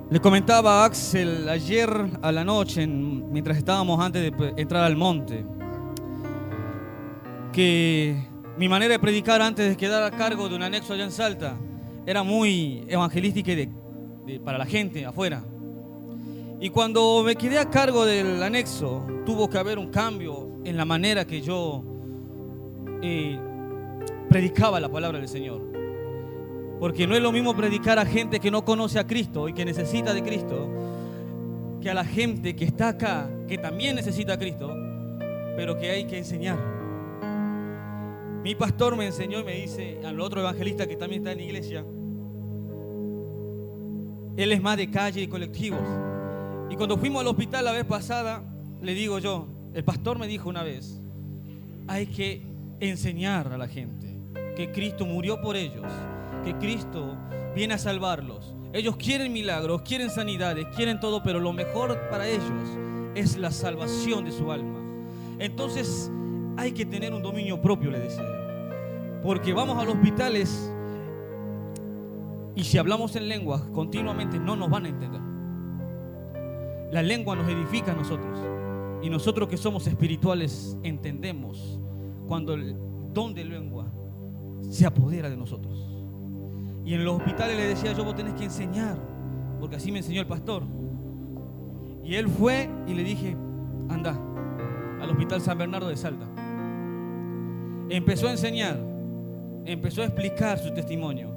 Le comentaba a Axel ayer a la noche, mientras estábamos antes de entrar al monte, que mi manera de predicar antes de quedar a cargo de un anexo allá en Salta era muy evangelística y para la gente afuera. Y cuando me quedé a cargo del anexo, tuvo que haber un cambio en la manera que yo predicaba la palabra del Señor. Porque no es lo mismo predicar a gente que no conoce a Cristo y que necesita de Cristo, que a la gente que está acá, que también necesita a Cristo, pero que hay que enseñar. Mi pastor me enseñó y me dice, al otro evangelista que también está en la iglesia, él es más de calle y colectivos. Y cuando fuimos al hospital la vez pasada, le digo yo, el pastor me dijo una vez, hay que enseñar a la gente que Cristo murió por ellos, que Cristo viene a salvarlos. Ellos quieren milagros, quieren sanidades, quieren todo, pero lo mejor para ellos es la salvación de su alma. Entonces hay que tener un dominio propio, le decía. Porque vamos a los hospitales y si hablamos en lenguas continuamente no nos van a entender. La lengua nos edifica a nosotros. Y nosotros que somos espirituales entendemos cuando el don de lengua se apodera de nosotros. Y en los hospitales le decía yo, vos tenés que enseñar, porque así me enseñó el pastor. Y él fue y le dije, anda al Hospital San Bernardo de Salta. Empezó a enseñar, empezó a explicar su testimonio.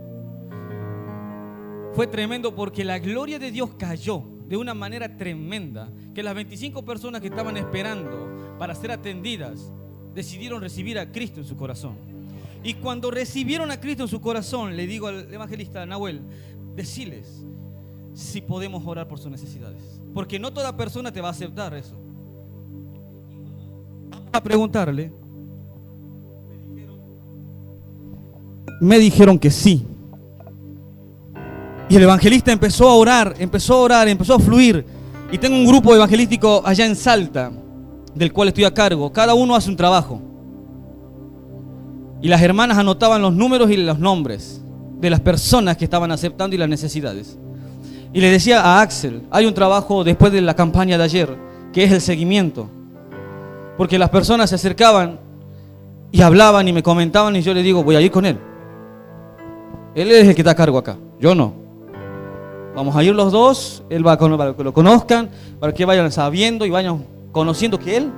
Fue tremendo porque la gloria de Dios cayó de una manera tremenda, que las 25 personas que estaban esperando para ser atendidas decidieron recibir a Cristo en su corazón. Y cuando recibieron a Cristo en su corazón, le digo al evangelista Nahuel, deciles si podemos orar por sus necesidades, porque no toda persona te va a aceptar eso. Vamos a preguntarle. Me dijeron que sí. Y el evangelista empezó a orar, empezó a fluir. Y tengo un grupo evangelístico allá en Salta, del cual estoy a cargo. Cada uno hace un trabajo. Y las hermanas anotaban los números y los nombres de las personas que estaban aceptando y las necesidades. Y le decía a Axel, hay un trabajo después de la campaña de ayer, que es el seguimiento. Porque las personas se acercaban y hablaban y me comentaban y yo le digo, voy a ir con él. Él es el que está a cargo acá, yo no. Vamos a ir los dos, él va para que lo conozcan, para que vayan sabiendo y vayan conociendo que él,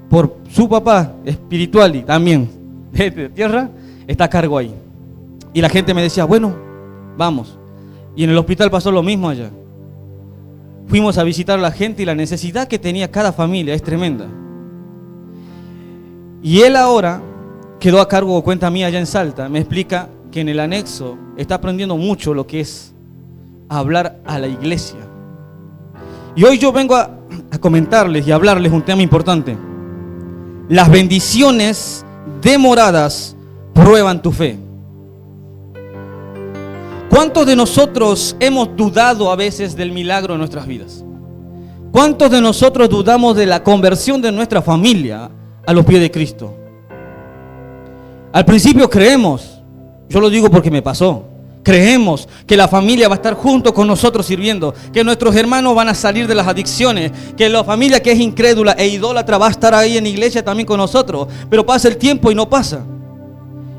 por su papá espiritual y también de tierra, está a cargo ahí. Y la gente me decía, bueno, vamos. Y en el hospital pasó lo mismo allá. Fuimos a visitar a la gente y la necesidad que tenía cada familia es tremenda. Y él ahora quedó a cargo, cuenta mía allá en Salta, me explica que en el anexo está aprendiendo mucho lo que es hablar a la iglesia. Y hoy yo vengo a comentarles y a hablarles un tema importante. Las bendiciones demoradas prueban tu fe. ¿Cuántos de nosotros hemos dudado a veces del milagro en nuestras vidas? ¿Cuántos de nosotros dudamos de la conversión de nuestra familia a los pies de Cristo? Al principio creemos, yo lo digo porque me pasó, creemos que la familia va a estar junto con nosotros sirviendo, que nuestros hermanos van a salir de las adicciones, que la familia que es incrédula e idólatra va a estar ahí en la iglesia también con nosotros, pero pasa el tiempo y no pasa.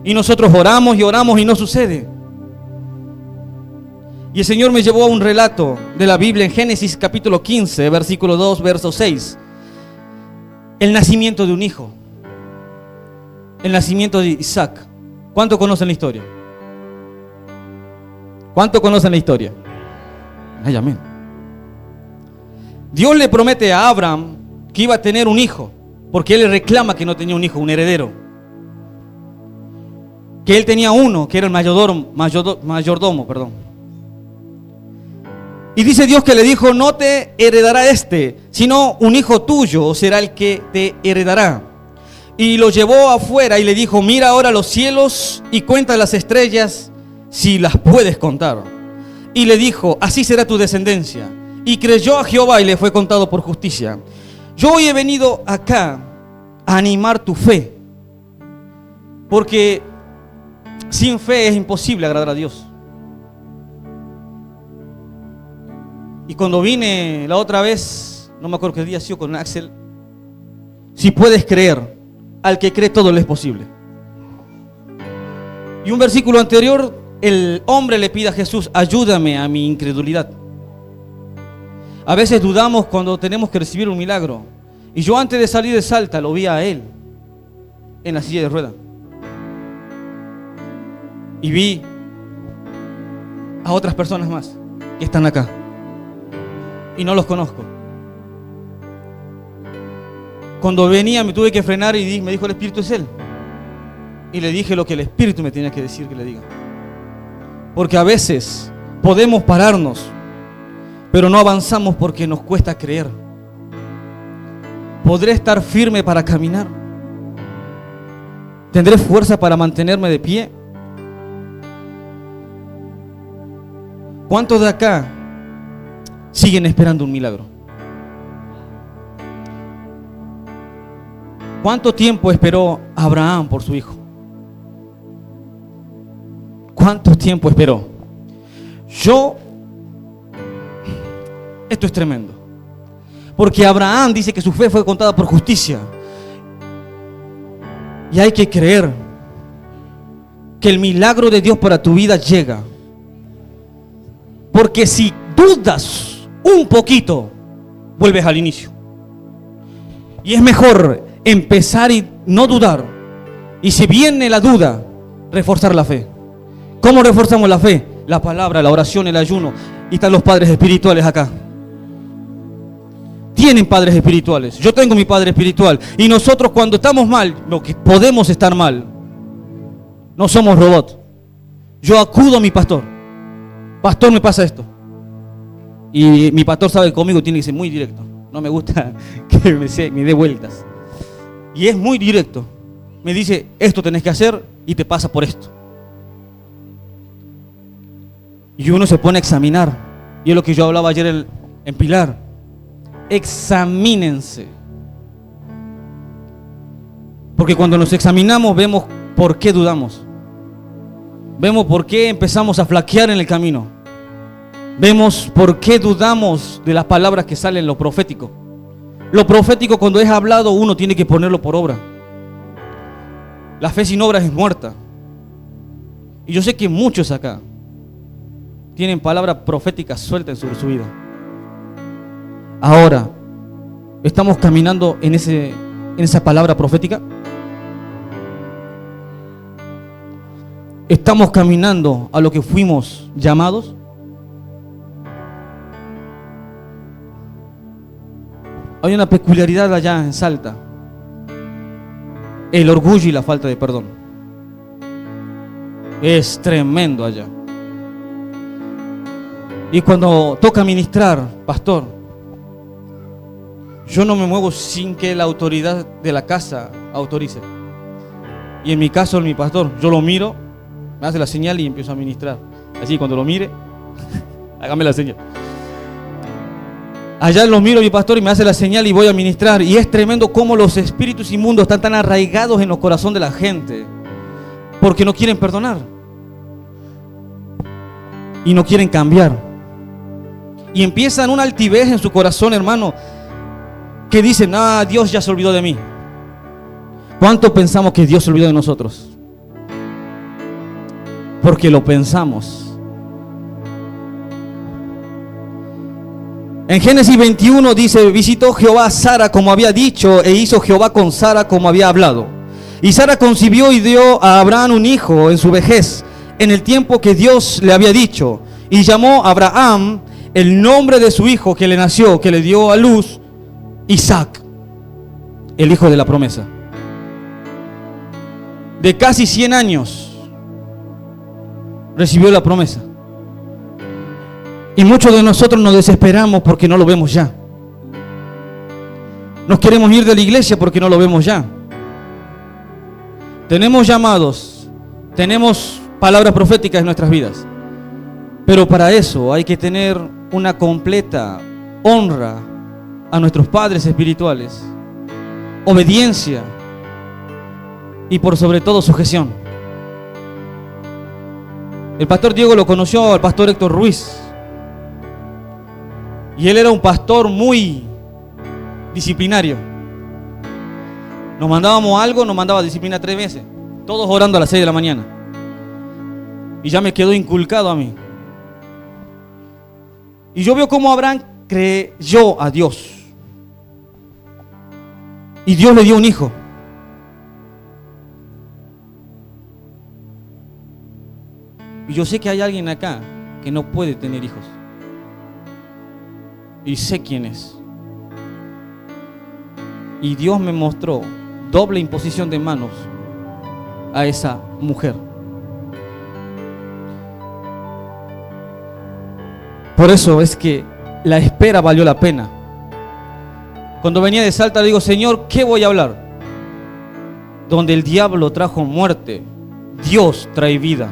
Y nosotros oramos y no sucede. Y el Señor me llevó a un relato de la Biblia en Génesis capítulo 15, versículo 2, verso 6. El nacimiento de un hijo. El nacimiento de Isaac. ¿Cuánto conocen la historia? ¿Cuánto conocen la historia? Ay, amén. Dios le promete a Abraham que iba a tener un hijo, porque él le reclama que no tenía un hijo, un heredero. Que él tenía uno, que era el mayordomo, perdón. Y dice Dios que le dijo, no te heredará sino un hijo tuyo será el que te heredará. Y lo llevó afuera y le dijo, mira ahora los cielos y cuenta las estrellas si las puedes contar. Y le dijo, así será tu descendencia. Y creyó a Jehová y le fue contado por justicia. Yo hoy he venido acá a animar tu fe, porque sin fe es imposible agradar a Dios. Y cuando vine la otra vez, no me acuerdo qué día ha sido con Axel, si puedes creer, al que cree todo le es posible. Y un versículo anterior, el hombre le pide a Jesús, ayúdame a mi incredulidad. A veces dudamos cuando tenemos que recibir un milagro. Y yo antes de salir de Salta lo vi a él en la silla de ruedas. Y vi a otras personas más que están acá. Y no los conozco. Cuando venía me tuve que frenar y me dijo, el Espíritu es Él. Y le dije lo que el Espíritu me tenía que decir que le diga. Porque a veces podemos pararnos, pero no avanzamos porque nos cuesta creer. ¿Podré estar firme para caminar? ¿Tendré fuerza para mantenerme de pie? ¿Cuántos de acá siguen esperando un milagro? ¿Cuánto tiempo esperó Abraham por su hijo? ¿Cuánto tiempo esperó? Esto es tremendo. Porque Abraham dice que su fe fue contada por justicia. Y hay que creer que el milagro de Dios para tu vida llega. Porque si dudas un poquito, vuelves al inicio. Y es mejor empezar y no dudar. Y si viene la duda, reforzar la fe. ¿Cómo reforzamos la fe? La palabra, la oración, el ayuno. Y están los padres espirituales acá. Tienen padres espirituales. Yo tengo mi padre espiritual. Y nosotros cuando estamos mal, lo que podemos estar mal, no somos robots. Yo acudo a mi pastor. Pastor, me pasa esto. Y mi pastor sabe que conmigo tiene que ser muy directo. No me gusta que me dé vueltas. Y es muy directo. Me dice, esto tenés que hacer y te pasa por esto. Y uno se pone a examinar. Y es lo que yo hablaba ayer en Pilar. Examínense. Porque cuando nos examinamos vemos por qué dudamos. Vemos por qué empezamos a flaquear en el camino. Vemos por qué dudamos de las palabras que salen en lo profético. Lo profético cuando es hablado uno tiene que ponerlo por obra. La fe sin obras es muerta. Y yo sé que muchos acá tienen palabras proféticas sueltas sobre su vida. Ahora, ¿estamos caminando en esa palabra profética? ¿Estamos caminando a lo que fuimos llamados? Hay una peculiaridad allá en Salta: el orgullo y la falta de perdón. Es tremendo allá. Y cuando toca ministrar, pastor, yo no me muevo sin que la autoridad de la casa autorice. Y en mi caso, mi pastor, yo lo miro, me hace la señal y empiezo a ministrar. Así, cuando lo mire, hágame la señal. Allá lo miro mi pastor y me hace la señal y voy a ministrar. Y es tremendo cómo los espíritus inmundos están tan arraigados en los corazones de la gente, porque no quieren perdonar y no quieren cambiar. Y empiezan una altivez en su corazón, hermano, que dicen, Dios ya se olvidó de mí. ¿Cuánto pensamos que Dios se olvidó de nosotros? Porque lo pensamos. En Génesis 21 dice, visitó Jehová a Sara como había dicho, e hizo Jehová con Sara como había hablado. Y Sara concibió y dio a Abraham un hijo en su vejez, en el tiempo que Dios le había dicho. Y llamó a Abraham el nombre de su hijo que le nació, que le dio a luz, Isaac, el hijo de la promesa. De casi 100 años recibió la promesa. Y muchos de nosotros nos desesperamos porque no lo vemos ya. Nos queremos ir de la iglesia porque no lo vemos ya. Tenemos llamados, tenemos palabras proféticas en nuestras vidas, pero para eso hay que tener una completa honra a nuestros padres espirituales, obediencia y por sobre todo sujeción. El pastor Diego lo conoció al pastor Héctor Ruiz. Y él era un pastor muy disciplinario. Nos mandábamos algo, nos mandaba disciplina 3 veces. Todos orando a las 6 de la mañana. Y ya me quedó inculcado a mí. Y yo veo cómo Abraham creyó a Dios. Y Dios le dio un hijo. Y yo sé que hay alguien acá que no puede tener hijos. Y sé quién es. Y Dios me mostró doble imposición de manos a esa mujer. Por eso es que la espera valió la pena. Cuando venía de Salta le digo, Señor, ¿qué voy a hablar? Donde el diablo trajo muerte, Dios trae vida.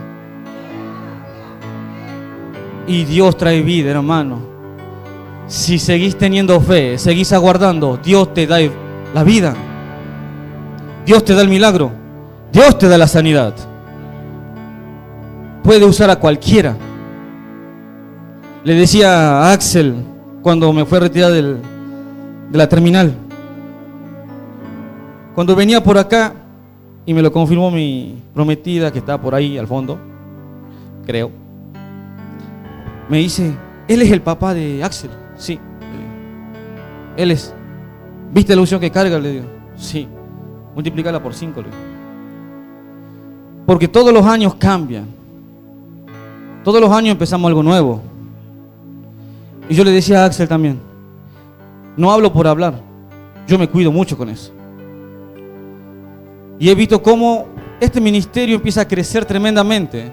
Y Dios trae vida, hermano. Si seguís teniendo fe, seguís aguardando, Dios te da la vida. Dios te da el milagro. Dios te da la sanidad. Puede usar a cualquiera. Le decía a Axel cuando me fue a retirar de la terminal. Cuando venía por acá, y me lo confirmó mi prometida que está por ahí al fondo, creo. Me dice, ¿él es el papá de Axel? Sí. Él es. ¿Viste la unción que carga? Le digo, sí. Multiplícala por 5, le digo. Porque todos los años cambian. Todos los años empezamos algo nuevo. Y yo le decía a Axel también, no hablo por hablar, yo me cuido mucho con eso. Y he visto cómo este ministerio empieza a crecer tremendamente.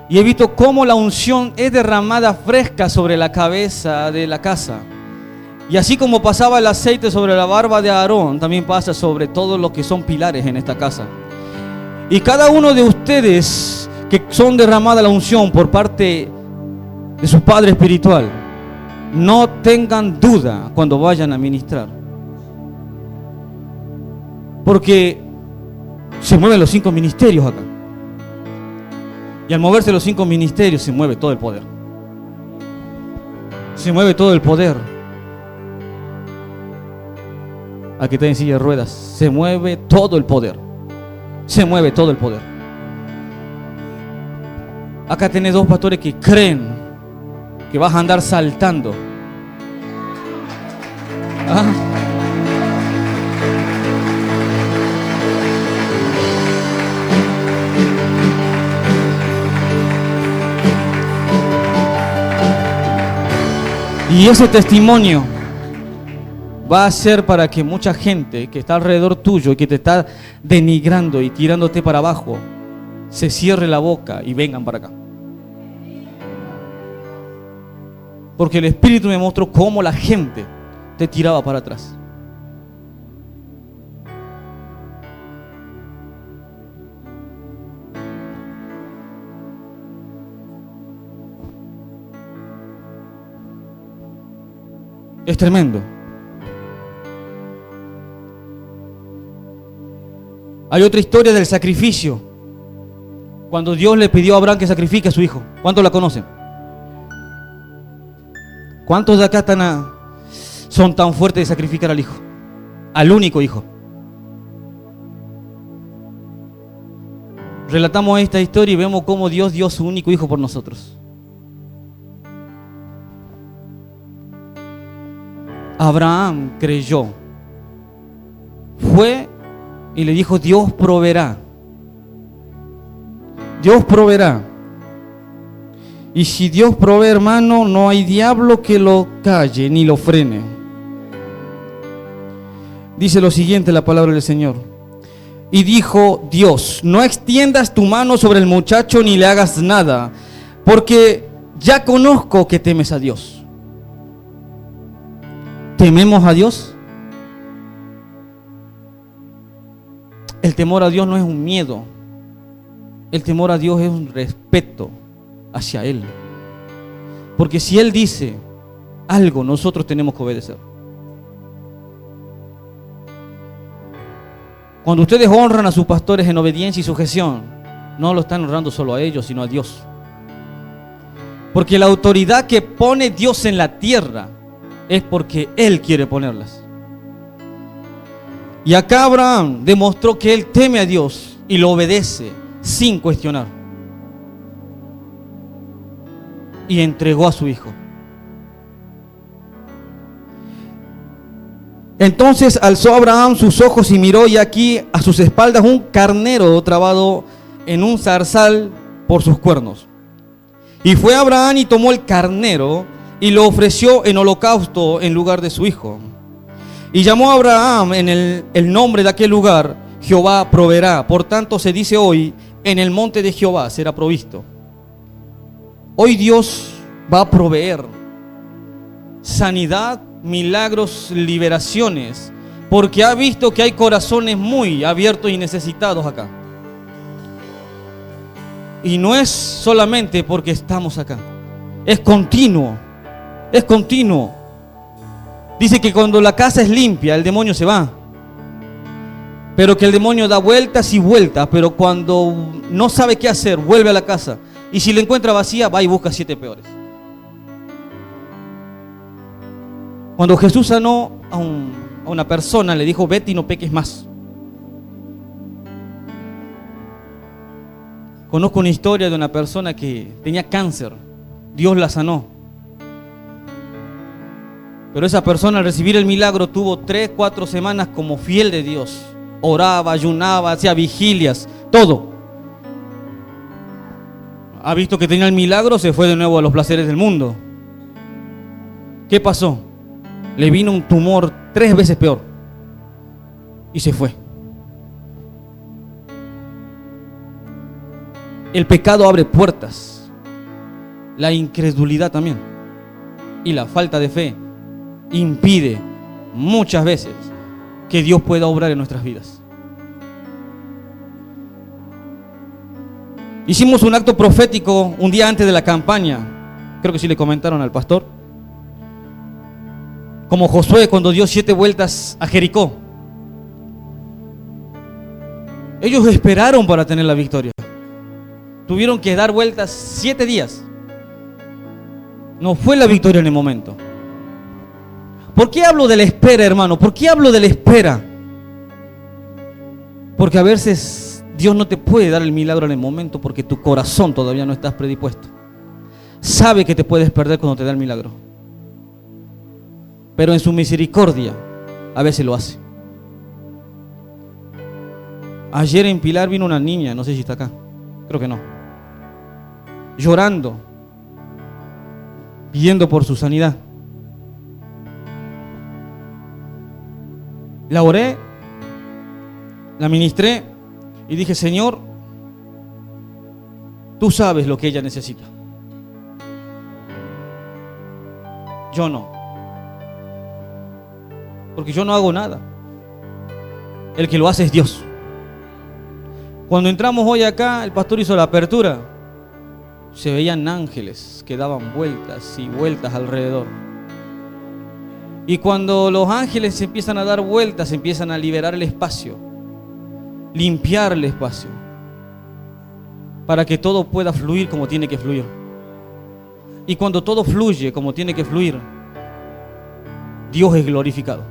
Y he visto cómo la unción es derramada fresca sobre la cabeza de la casa. Y así como pasaba el aceite sobre la barba de Aarón, también pasa sobre todos los que son pilares en esta casa. Y cada uno de ustedes que son derramada la unción por parte de su Padre espiritual, no tengan duda cuando vayan a ministrar. Porque se mueven los 5 ministerios acá. Y al moverse los 5 ministerios se mueve todo el poder. Se mueve todo el poder. Aquí está en silla de ruedas. Se mueve todo el poder. Se mueve todo el poder. Acá tenés 2 pastores que creen que vas a andar saltando. ¿Ah? Y ese testimonio va a ser para que mucha gente que está alrededor tuyo y que te está denigrando y tirándote para abajo, se cierre la boca y vengan para acá. Porque el Espíritu me mostró cómo la gente te tiraba para atrás. Es tremendo. Hay otra historia del sacrificio. Cuando Dios le pidió a Abraham que sacrifique a su hijo. ¿Cuántos la conocen? ¿Cuántos de acá son tan fuertes de sacrificar al hijo? Al único hijo. Relatamos esta historia y vemos cómo Dios dio su único hijo por nosotros. Abraham creyó. Fue y le dijo, Dios proveerá. Dios proveerá. Y si Dios provee, hermano, no hay diablo que lo calle ni lo frene. Dice lo siguiente la palabra del Señor. Y dijo Dios, no extiendas tu mano sobre el muchacho ni le hagas nada, porque ya conozco que temes a Dios. ¿Tememos a Dios? El temor a Dios no es un miedo. El temor a Dios es un respeto hacia Él. Porque si Él dice algo, nosotros tenemos que obedecer. Cuando ustedes honran a sus pastores en obediencia y sujeción, no lo están honrando solo a ellos, sino a Dios. Porque la autoridad que pone Dios en la tierra es porque Él quiere ponerlas. Y acá Abraham demostró que él teme a Dios y lo obedece sin cuestionar. Y entregó a su hijo. Entonces alzó Abraham sus ojos y miró, y aquí a sus espaldas un carnero trabado en un zarzal por sus cuernos. Y fue Abraham y tomó el carnero y lo ofreció en holocausto en lugar de su hijo. Y llamó a Abraham en el nombre de aquel lugar, Jehová proveerá. Por tanto se dice hoy, en el monte de Jehová será provisto. Hoy Dios va a proveer sanidad, milagros, liberaciones, porque ha visto que hay corazones muy abiertos y necesitados acá. Y no es solamente porque estamos acá, es continuo, es continuo. Dice que cuando la casa es limpia, el demonio se va, pero que el demonio da vueltas y vueltas, pero cuando no sabe qué hacer, vuelve a la casa, y si la encuentra vacía, va y busca 7 peores. Cuando Jesús sanó a una persona, le dijo: vete y no peques más. Conozco una historia de una persona que tenía cáncer. Dios la sanó. Pero esa persona, al recibir el milagro, tuvo 3, 4 semanas como fiel de Dios. Oraba, ayunaba, hacía vigilias, todo. Ha visto que tenía el milagro, se fue de nuevo a los placeres del mundo. ¿Qué pasó? Le vino un tumor 3 veces peor y se fue. El pecado abre puertas, la incredulidad también, y la falta de fe impide muchas veces que Dios pueda obrar en nuestras vidas. Hicimos un acto profético un día antes de la campaña, creo que sí le comentaron al pastor, como Josué cuando dio 7 vueltas a Jericó. Ellos esperaron para tener la victoria. Tuvieron que dar vueltas 7 días. No fue la victoria en el momento. ¿Por qué hablo de la espera, hermano? ¿Por qué hablo de la espera? Porque a veces Dios no te puede dar el milagro en el momento porque tu corazón todavía no estás predispuesto. Sabe que te puedes perder cuando te da el milagro, pero en su misericordia a veces lo hace. Ayer en Pilar vino una niña, no sé si está acá, creo que no, llorando, pidiendo por su sanidad. La oré, la ministré y dije: Señor, tú sabes lo que ella necesita. Yo no, porque yo no hago nada. El que lo hace es Dios. Cuando entramos hoy acá, el pastor hizo la apertura. Se veían ángeles que daban vueltas y vueltas alrededor. Y cuando los ángeles empiezan a dar vueltas, empiezan a liberar el espacio, limpiar el espacio, para que todo pueda fluir como tiene que fluir. Y cuando todo fluye como tiene que fluir, Dios es glorificado.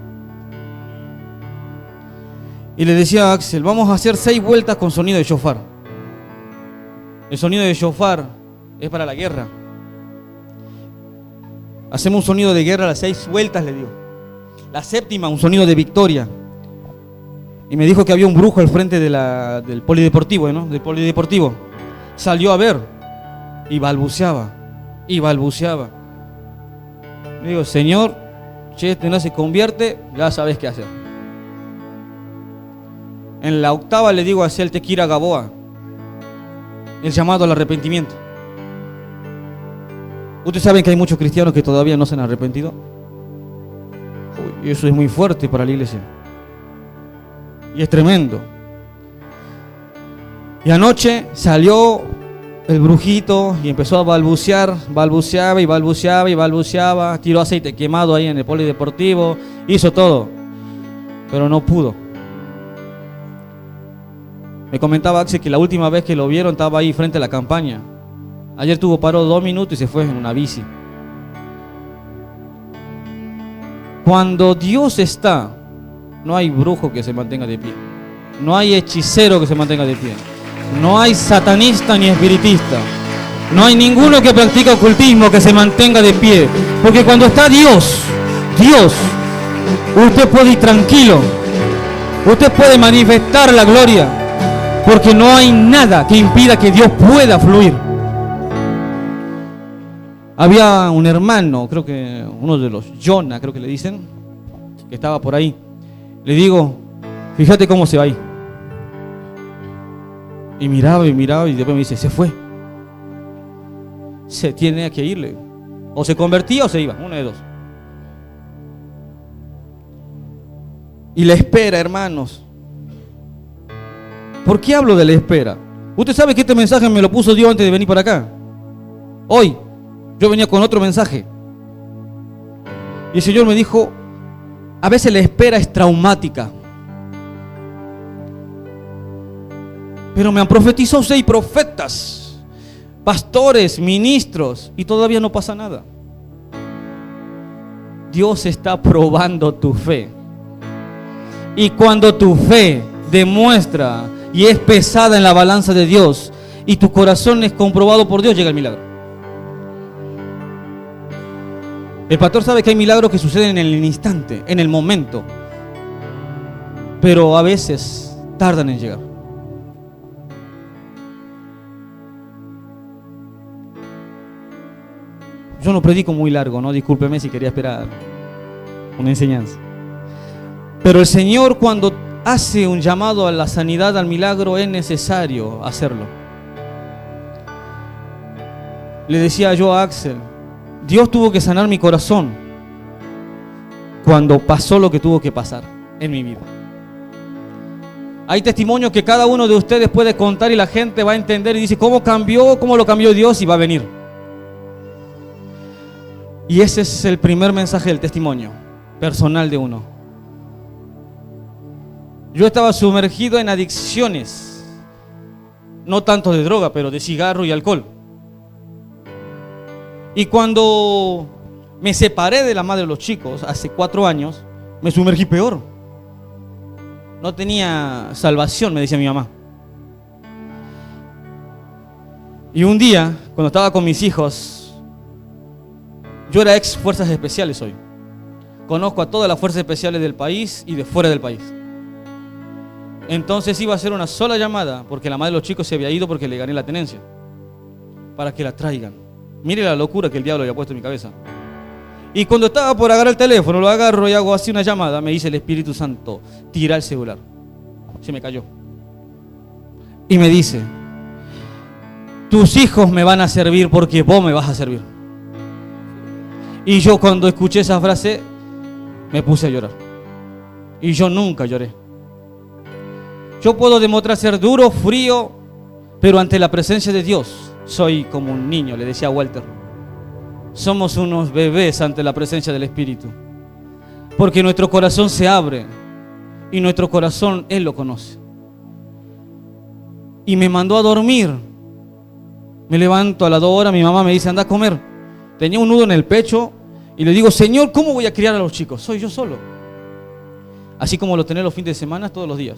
Y le decía a Axel: vamos a hacer 6 vueltas con sonido de shofar. El sonido de shofar es para la guerra. Hacemos un sonido de guerra a las 6 vueltas, le digo. La 7ª, un sonido de victoria. Y me dijo que había un brujo al frente del polideportivo, ¿no? Del polideportivo. Salió a ver y balbuceaba. Y balbuceaba. Le digo: Señor, si este no se convierte, ya sabes qué hacer. En la 8ª le digo: hacia el Tequila Gaboa, el llamado al arrepentimiento. Ustedes saben que hay muchos cristianos que todavía no se han arrepentido. Y eso es muy fuerte para la iglesia. Y es tremendo. Y anoche salió el brujito y empezó a balbucear, balbuceaba y balbuceaba y balbuceaba, tiró aceite quemado ahí en el polideportivo, hizo todo, pero no pudo. Me comentaba Axel que la última vez que lo vieron estaba ahí frente a la campaña. Ayer paró 2 minutos y se fue en una bici. Cuando Dios está, no hay brujo que se mantenga de pie. No hay hechicero que se mantenga de pie. No hay satanista ni espiritista. No hay ninguno que practique ocultismo que se mantenga de pie. Porque cuando está Dios, usted puede ir tranquilo. Usted puede manifestar la gloria. Porque no hay nada que impida que Dios pueda fluir. Había un hermano, creo que uno de los Jonah, creo que le dicen, que estaba por ahí. Le digo, fíjate cómo se va ahí. Y miraba y después me dice, se fue. Se tiene que irle. O se convertía o se iba, una de dos. Y la espera, hermanos. ¿Por qué hablo de la espera? Usted sabe que este mensaje me lo puso Dios antes de venir para acá. Hoy, yo venía con otro mensaje. Y el Señor me dijo, a veces la espera es traumática. Pero me han profetizado 6 profetas, pastores, ministros, y todavía no pasa nada. Dios está probando tu fe. Y cuando tu fe demuestra y es pesada en la balanza de Dios, y tu corazón es comprobado por Dios, llega el milagro. El pastor sabe que hay milagros que suceden en el instante, en el momento, pero a veces tardan en llegar. Yo no predico muy largo, ¿no? Discúlpeme si quería esperar una enseñanza. Pero el Señor, cuando hace un llamado a la sanidad, al milagro, es necesario hacerlo. Le decía yo a Axel, Dios tuvo que sanar mi corazón cuando pasó lo que tuvo que pasar en mi vida. Hay testimonios que cada uno de ustedes puede contar y la gente va a entender y dice, ¿cómo lo cambió Dios? Y va a venir. Y ese es el primer mensaje del testimonio personal de uno. Yo estaba sumergido en adicciones, no tanto de droga, pero de cigarro y alcohol. Y cuando me separé de la madre de los chicos, hace 4 años, me sumergí peor. No tenía salvación, me decía mi mamá. Y un día, cuando estaba con mis hijos, yo era ex fuerzas especiales hoy. Conozco a todas las fuerzas especiales del país y de fuera del país. Entonces iba a hacer una sola llamada, porque la madre de los chicos se había ido porque le gané la tenencia, para que la traigan. Mire la locura que el diablo había puesto en mi cabeza. Y cuando estaba por agarrar el teléfono, lo agarro y hago así una llamada, me dice el Espíritu Santo, tira el celular. Se me cayó. Y me dice, tus hijos me van a servir porque vos me vas a servir. Y yo cuando escuché esa frase, me puse a llorar. Y yo nunca lloré. Yo puedo demostrar ser duro, frío, pero ante la presencia de Dios, soy como un niño, le decía a Walter. Somos unos bebés ante la presencia del Espíritu. Porque nuestro corazón se abre y nuestro corazón Él lo conoce. Y me mandó a dormir. Me levanto a las 2 horas, mi mamá me dice, anda a comer. Tenía un nudo en el pecho y le digo, Señor, ¿cómo voy a criar a los chicos? Soy yo solo. Así como lo tenía los fines de semana, todos los días.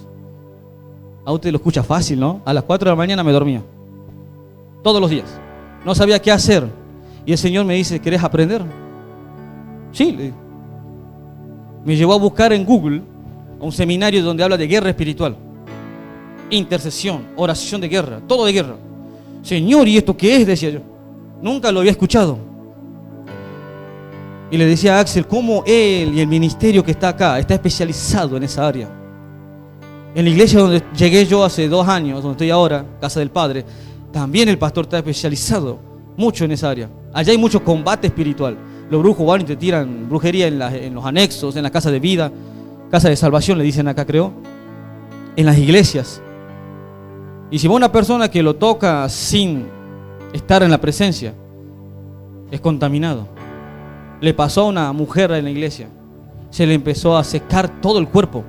A usted lo escucha fácil, ¿no? A las 4 de la mañana me dormía. Todos los días. No sabía qué hacer. Y el Señor me dice, ¿querés aprender? Sí, le digo. Me llevó a buscar en Google un seminario donde habla de guerra espiritual. Intercesión, oración de guerra, todo de guerra. Señor, ¿y esto qué es? Decía yo. Nunca lo había escuchado. Y le decía a Axel, ¿cómo él y el ministerio que está acá está especializado en esa área? En la iglesia donde llegué yo hace 2 años, donde estoy ahora, Casa del Padre, también el pastor está especializado mucho en esa área. Allá hay mucho combate espiritual. Los brujos van y te tiran brujería en los anexos, en la casa de vida, casa de salvación, le dicen acá, creo, en las iglesias. Y si va una persona que lo toca sin estar en la presencia, es contaminado. Le pasó a una mujer en la iglesia, se le empezó a secar todo el cuerpo.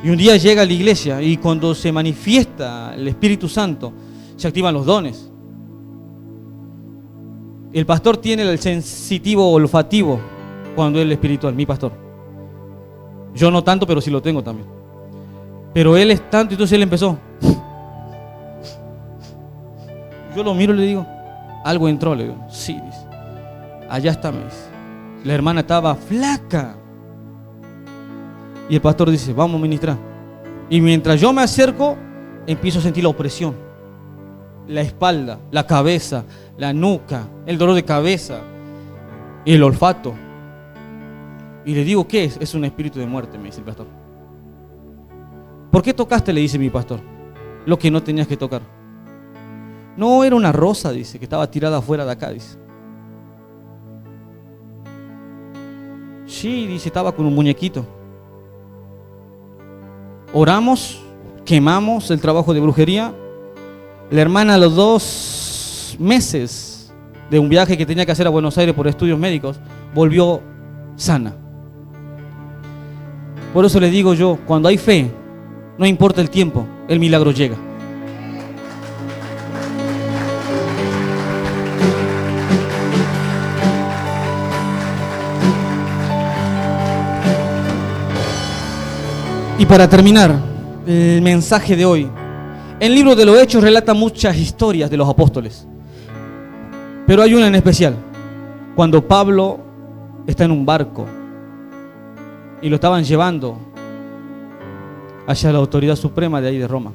Y un día llega a la iglesia y cuando se manifiesta el Espíritu Santo, se activan los dones. El pastor tiene el sensitivo olfativo cuando él es espiritual, mi pastor. Yo no tanto, pero sí lo tengo también. Pero él es tanto, entonces él empezó. Yo lo miro y le digo, algo entró, le digo, sí, dice. Allá está, me dice. La hermana estaba flaca. Y el pastor dice, vamos a ministrar. Y mientras yo me acerco, empiezo a sentir la opresión. La espalda, la cabeza, la nuca, el dolor de cabeza, el olfato. Y le digo, ¿qué es? Es un espíritu de muerte, me dice el pastor. ¿Por qué tocaste? Le dice mi pastor. Lo que no tenías que tocar. No, era una rosa, dice, que estaba tirada afuera de acá, dice. Sí, dice, estaba con un muñequito. Oramos, quemamos el trabajo de brujería. La hermana a los 2 meses de un viaje que tenía que hacer a Buenos Aires por estudios médicos, volvió sana. Por eso les digo yo, cuando hay fe, no importa el tiempo, el milagro llega. Y para terminar el mensaje de hoy, el libro de los Hechos relata muchas historias de los apóstoles, pero hay una en especial, cuando Pablo está en un barco y lo estaban llevando hacia la autoridad suprema de ahí de Roma.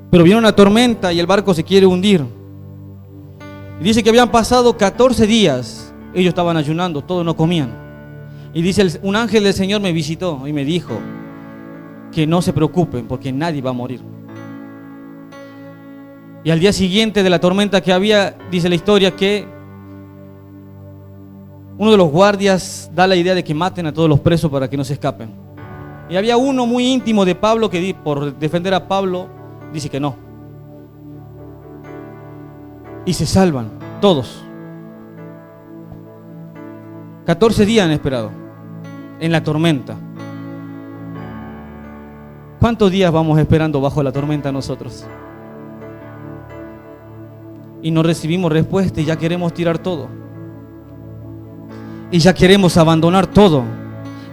Pero viene una tormenta y el barco se quiere hundir. Y dice que habían pasado 14 días, ellos estaban ayunando, todos no comían. Y dice, un ángel del Señor me visitó y me dijo que no se preocupen porque nadie va a morir. Y al día siguiente de la tormenta que había, dice la historia que uno de los guardias da la idea de que maten a todos los presos para que no se escapen. Y había uno muy íntimo de Pablo que por defender a Pablo dice que no. Y se salvan todos. 14 días han esperado en la tormenta. ¿Cuántos días vamos esperando bajo la tormenta nosotros? Y no recibimos respuesta y ya queremos tirar todo. Y ya queremos abandonar todo.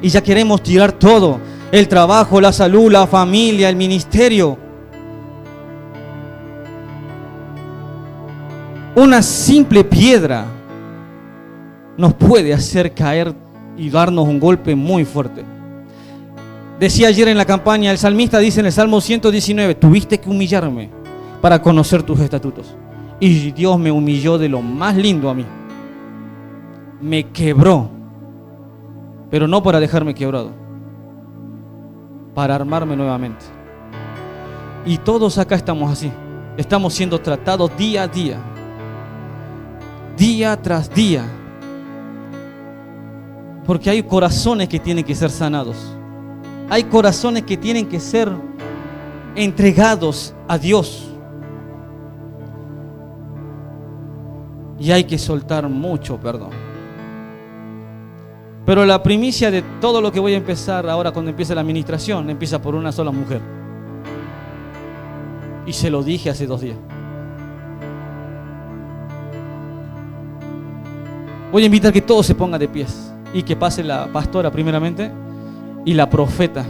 Y ya queremos tirar todo. El trabajo, la salud, la familia, el ministerio. Una simple piedra nos puede hacer caer y darnos un golpe muy fuerte. Decía ayer en la campaña, el salmista dice en el Salmo 119, tuviste que humillarme para conocer tus estatutos. Y Dios me humilló de lo más lindo a mí. Me quebró, pero no para dejarme quebrado, para armarme nuevamente. Y todos acá estamos así. Estamos siendo tratados día a día, día tras día, porque hay corazones que tienen que ser sanados. Hay corazones que tienen que ser entregados a Dios. Y hay que soltar mucho perdón. Pero la primicia de todo lo que voy a empezar ahora cuando empiece la administración, empieza por una sola mujer. Y se lo dije hace 2 días. Voy a invitar que todos se pongan de pies y que pase la pastora primeramente y la profeta.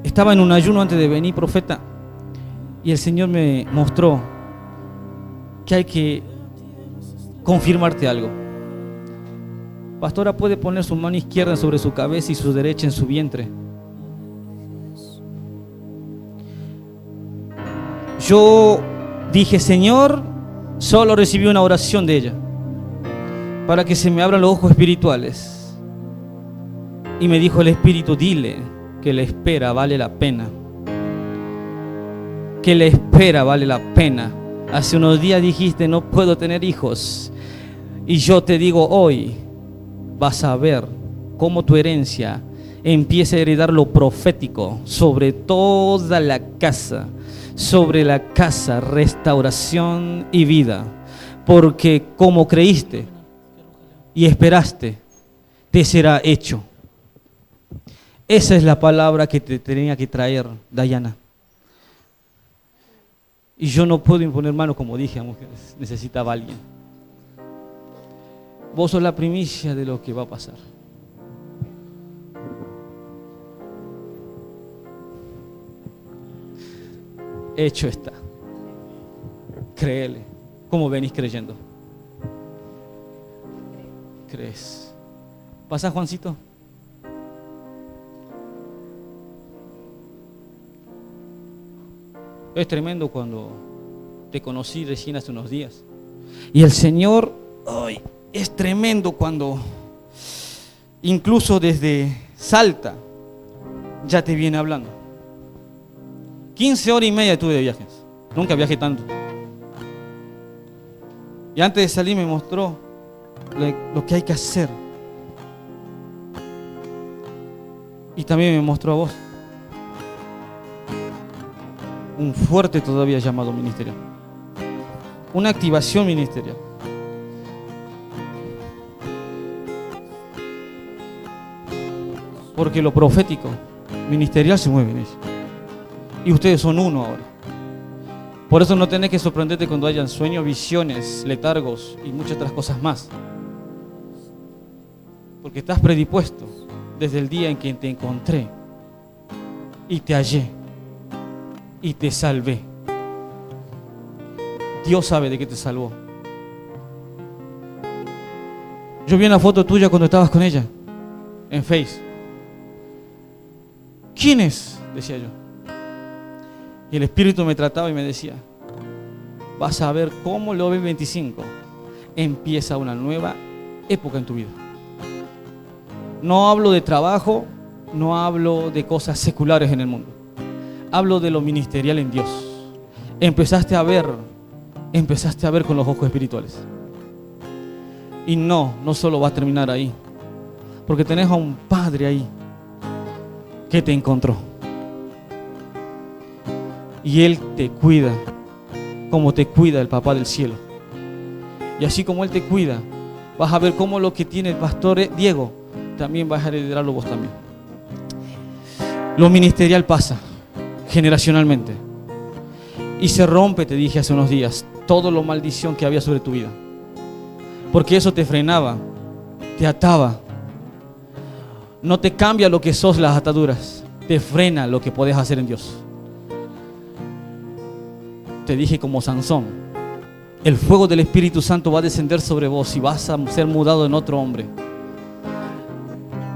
Estaba en un ayuno antes de venir, profeta, y el Señor me mostró que hay que confirmarte algo. Pastora, puede poner su mano izquierda sobre su cabeza y su derecha en su vientre. Yo dije, Señor, solo recibí una oración de ella para que se me abran los ojos espirituales. Y me dijo el Espíritu, dile que la espera vale la pena. Que la espera vale la pena. Hace unos días dijiste, no puedo tener hijos. Y yo te digo hoy, vas a ver cómo tu herencia empiece a heredar lo profético sobre toda la casa, sobre la casa, restauración y vida. Porque como creíste y esperaste, te será hecho. Esa es la palabra que te tenía que traer, Dayana. Y yo no puedo imponer mano, como dije a mujeres, necesitaba alguien. Vos sos la primicia de lo que va a pasar. Hecho está. Créele. ¿Cómo venís creyendo? ¿Crees? ¿Pasa, Juancito? Es tremendo cuando te conocí recién hace unos días. Y el Señor, ay, es tremendo cuando incluso desde Salta ya te viene hablando. 15 horas y media tuve de viajes. Nunca viajé tanto. Y antes de salir me mostró lo que hay que hacer. Y también me mostró a vos un fuerte todavía llamado ministerial, una activación ministerial. Porque lo profético, ministerial se mueve en ella. Y ustedes son uno ahora. Por eso no tenés que sorprenderte cuando hayan sueños, visiones, letargos y muchas otras cosas más. Porque estás predispuesto desde el día en que te encontré y te hallé y te salvé. Dios sabe de qué te salvó. Yo vi una foto tuya cuando estabas con ella en Face. ¿Quién es?, decía yo. Y el Espíritu me trataba y me decía: vas a ver cómo el 2025 empieza una nueva época en tu vida. No hablo de trabajo, no hablo de cosas seculares en el mundo. Hablo de lo ministerial en Dios. Empezaste a ver con los ojos espirituales. Y no solo va a terminar ahí, porque tenés a un Padre ahí que te encontró. Y Él te cuida como te cuida el Papá del cielo. Y así como Él te cuida, vas a ver cómo lo que tiene el pastor Diego, también vas a heredarlo vos también. Lo ministerial pasa generacionalmente. Y se rompe, te dije hace unos días, toda la maldición que había sobre tu vida. Porque eso te frenaba, te ataba. No te cambia lo que sos las ataduras, te frena lo que podés hacer en Dios. Te dije como Sansón, el fuego del Espíritu Santo va a descender sobre vos y vas a ser mudado en otro hombre.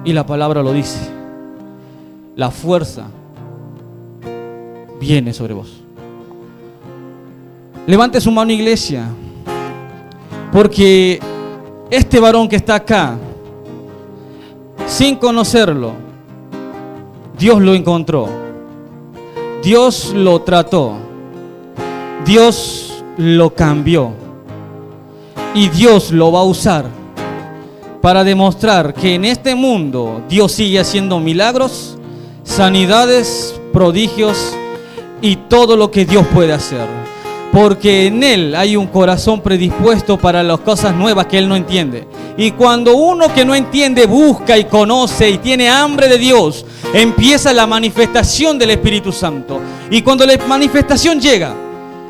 Y la palabra lo dice, la fuerza viene sobre vos. Levante su mano, iglesia, porque este varón que está acá, sin conocerlo, Dios lo encontró, Dios lo trató, Dios lo cambió y Dios lo va a usar para demostrar que en este mundo Dios sigue haciendo milagros, sanidades, prodigios y todo lo que Dios puede hacer. Porque en Él hay un corazón predispuesto para las cosas nuevas que Él no entiende. Y cuando uno que no entiende busca y conoce y tiene hambre de Dios, empieza la manifestación del Espíritu Santo. Y cuando la manifestación llega,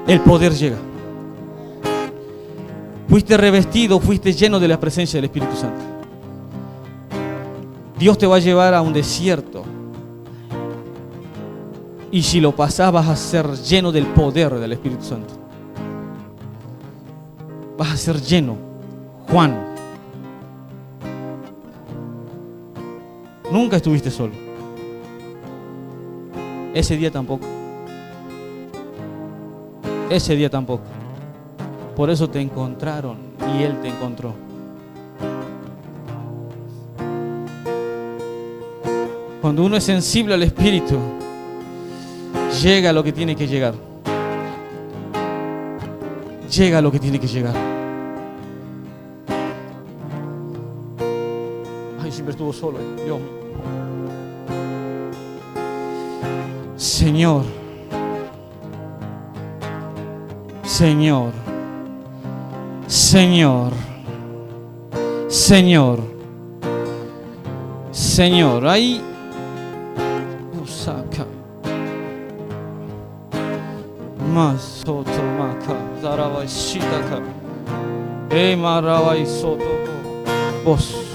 el poder llega. Fuiste revestido, fuiste lleno de la presencia del Espíritu Santo. Dios te va a llevar a un desierto. Y si lo pasás, vas a ser lleno del poder del Espíritu Santo. Vas a ser lleno. Juan, nunca estuviste solo. Ese día tampoco. Ese día tampoco. Por eso te encontraron y Él te encontró. Cuando uno es sensible al Espíritu, llega lo que tiene que llegar. Llega lo que tiene que llegar. Ay, siempre estuvo solo, Dios mío. Señor, Señor, Señor, Señor, Señor, ahí Usaka Masoto Maka Zarabai Shitaka Marabai Soto Vos